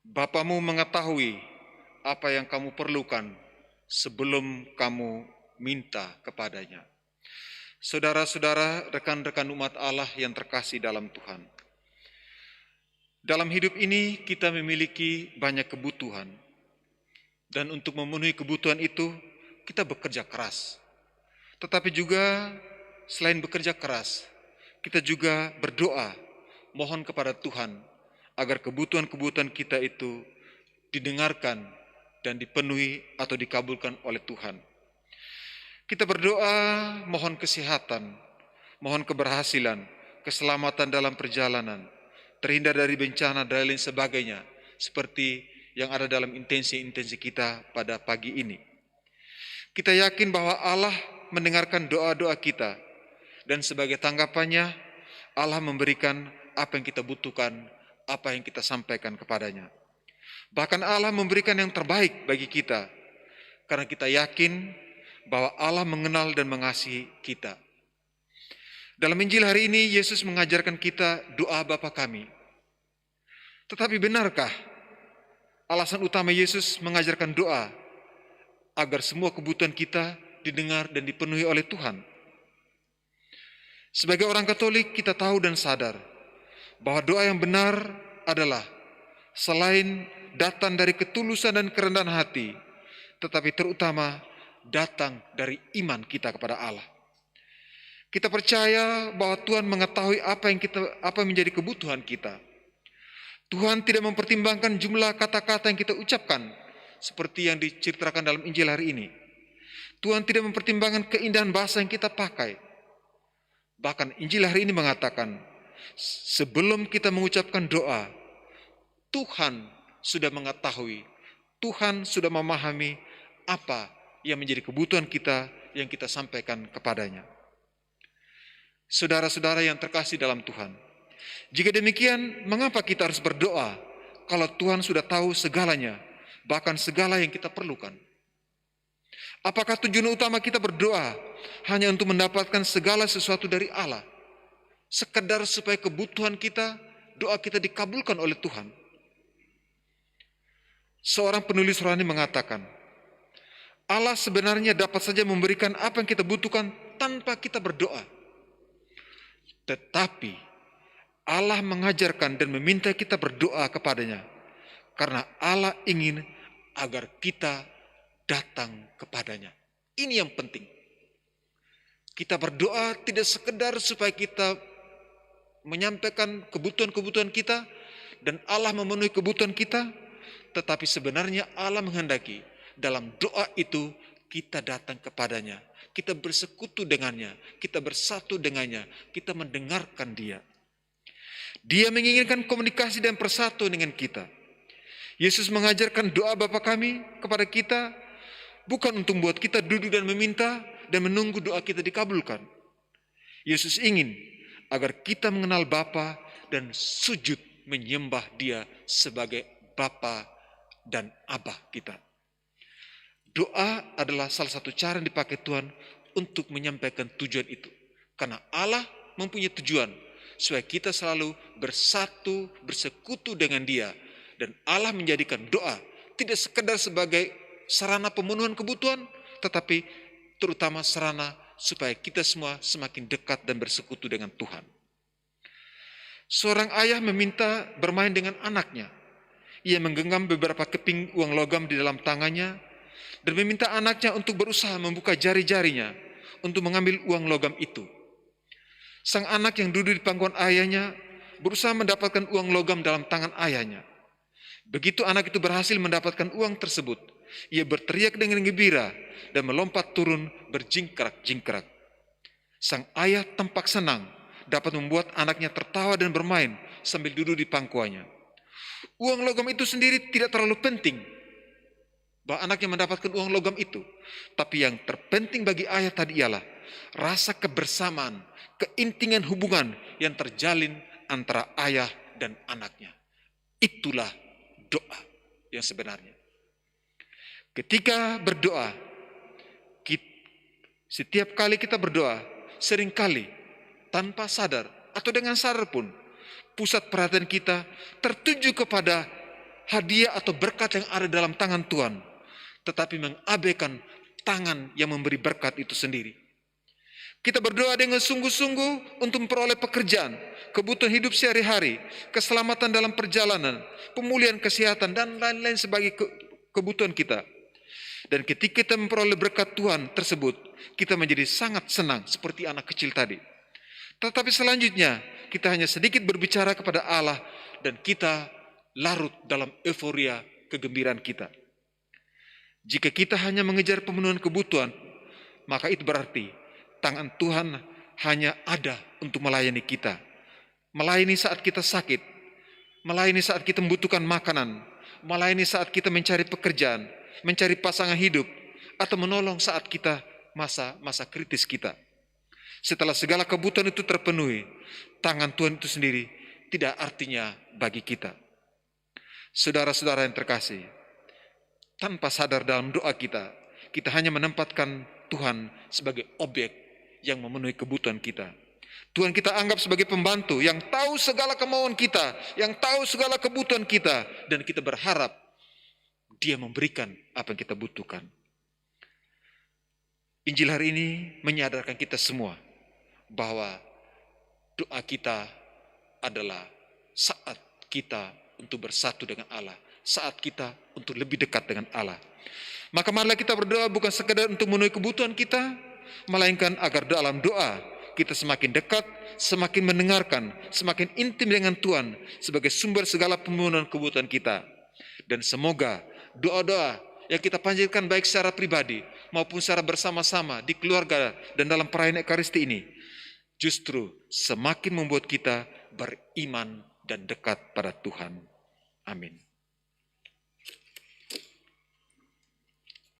Bapamu mengetahui apa yang kamu perlukan sebelum kamu minta kepadanya. Saudara-saudara, rekan-rekan umat Allah yang terkasih dalam Tuhan. Dalam hidup ini kita memiliki banyak kebutuhan. Dan untuk memenuhi kebutuhan itu, kita bekerja keras. Tetapi juga selain bekerja keras, kita juga berdoa, mohon kepada Tuhan agar kebutuhan-kebutuhan kita itu didengarkan dan dipenuhi atau dikabulkan oleh Tuhan. Kita berdoa, mohon kesehatan, mohon keberhasilan, keselamatan dalam perjalanan, terhindar dari bencana dan lain sebagainya, seperti yang ada dalam intensi-intensi kita pada pagi ini. Kita yakin bahwa Allah mendengarkan doa-doa kita, dan sebagai tanggapannya, Allah memberikan apa yang kita butuhkan, apa yang kita sampaikan kepadanya. Bahkan Allah memberikan yang terbaik bagi kita, karena kita yakin bahwa Allah mengenal dan mengasihi kita. Dalam Injil hari ini, Yesus mengajarkan kita doa Bapa kami. Tetapi benarkah alasan utama Yesus mengajarkan doa agar semua kebutuhan kita didengar dan dipenuhi oleh Tuhan? Sebagai orang Katolik, kita tahu dan sadar bahwa doa yang benar adalah selain datang dari ketulusan dan kerendahan hati, tetapi terutama datang dari iman kita kepada Allah. Kita percaya bahwa Tuhan mengetahui apa yang menjadi kebutuhan kita. Tuhan tidak mempertimbangkan jumlah kata-kata yang kita ucapkan, seperti yang diceritakan dalam Injil hari ini. Tuhan tidak mempertimbangkan keindahan bahasa yang kita pakai. Bahkan Injil hari ini mengatakan, sebelum kita mengucapkan doa, Tuhan sudah mengetahui, Tuhan sudah memahami apa yang menjadi kebutuhan kita yang kita sampaikan kepadanya. Saudara-saudara yang terkasih dalam Tuhan, jika demikian, mengapa kita harus berdoa kalau Tuhan sudah tahu segalanya, bahkan segala yang kita perlukan? Apakah tujuan utama kita berdoa hanya untuk mendapatkan segala sesuatu dari Allah, sekedar supaya kebutuhan kita, doa kita dikabulkan oleh Tuhan? Seorang penulis rohani mengatakan, Allah sebenarnya dapat saja memberikan apa yang kita butuhkan tanpa kita berdoa. Tetapi Allah mengajarkan dan meminta kita berdoa kepadanya, karena Allah ingin agar kita datang kepadanya. Ini yang penting. Kita berdoa tidak sekedar supaya kita menyampaikan kebutuhan-kebutuhan kita dan Allah memenuhi kebutuhan kita, tetapi sebenarnya Allah menghendaki dalam doa itu kita datang kepadanya, kita bersekutu dengannya, kita bersatu dengannya, kita mendengarkan dia. Dia menginginkan komunikasi dan persatu dengan kita. Yesus mengajarkan doa Bapa kami kepada kita bukan untuk membuat kita duduk dan meminta dan menunggu doa kita dikabulkan. Yesus ingin agar kita mengenal Bapa dan sujud menyembah Dia sebagai Bapa dan Abah kita. Doa adalah salah satu cara yang dipakai Tuhan untuk menyampaikan tujuan itu. Karena Allah mempunyai tujuan supaya kita selalu bersatu, bersekutu dengan Dia. Dan Allah menjadikan doa tidak sekedar sebagai sarana pemenuhan kebutuhan, tetapi terutama sarana supaya kita semua semakin dekat dan bersekutu dengan Tuhan. Seorang ayah meminta bermain dengan anaknya. Ia menggenggam beberapa keping uang logam di dalam tangannya dan meminta anaknya untuk berusaha membuka jari-jarinya untuk mengambil uang logam itu. Sang anak yang duduk di pangkuan ayahnya berusaha mendapatkan uang logam dalam tangan ayahnya. Begitu anak itu berhasil mendapatkan uang tersebut, ia berteriak dengan gembira dan melompat turun berjingkrak-jingkrak. Sang ayah tampak senang dapat membuat anaknya tertawa dan bermain sambil duduk di pangkuannya. Uang logam itu sendiri tidak terlalu penting bahwa anaknya mendapatkan uang logam itu. Tapi yang terpenting bagi ayah tadi ialah rasa kebersamaan, keintiman hubungan yang terjalin antara ayah dan anaknya. Itulah doa yang sebenarnya. Ketika berdoa, setiap kali kita berdoa, seringkali tanpa sadar atau dengan sadar pun, pusat perhatian kita tertuju kepada hadiah atau berkat yang ada dalam tangan Tuhan, tetapi mengabaikan tangan yang memberi berkat itu sendiri. Kita berdoa dengan sungguh-sungguh untuk memperoleh pekerjaan, kebutuhan hidup sehari-hari, keselamatan dalam perjalanan, pemulihan kesehatan, dan lain-lain sebagai kebutuhan kita. Dan ketika kita memperoleh berkat Tuhan tersebut, kita menjadi sangat senang seperti anak kecil tadi. Tetapi selanjutnya, kita hanya sedikit berbicara kepada Allah dan kita larut dalam euforia kegembiraan kita. Jika kita hanya mengejar pemenuhan kebutuhan, maka itu berarti tangan Tuhan hanya ada untuk melayani kita. Melayani saat kita sakit, melayani saat kita membutuhkan makanan, melayani saat kita mencari pekerjaan, mencari pasangan hidup, atau menolong saat kita masa kritis kita. Setelah segala kebutuhan itu terpenuhi, tangan Tuhan itu sendiri tidak artinya bagi kita. Saudara-saudara yang terkasih, tanpa sadar dalam doa kita, kita hanya menempatkan Tuhan sebagai objek yang memenuhi kebutuhan kita. Tuhan kita anggap sebagai pembantu yang tahu segala kemauan kita, yang tahu segala kebutuhan kita, dan kita berharap Dia memberikan apa yang kita butuhkan. Injil hari ini menyadarkan kita semua bahwa doa kita adalah saat kita untuk bersatu dengan Allah, saat kita untuk lebih dekat dengan Allah. Maka marilah kita berdoa bukan sekadar untuk memenuhi kebutuhan kita, melainkan agar dalam doa kita semakin dekat, semakin mendengarkan, semakin intim dengan Tuhan sebagai sumber segala pemenuhan kebutuhan kita. Dan semoga doa-doa yang kita panjatkan baik secara pribadi maupun secara bersama-sama di keluarga dan dalam perayaan Ekaristi ini justru semakin membuat kita beriman dan dekat pada Tuhan. Amin.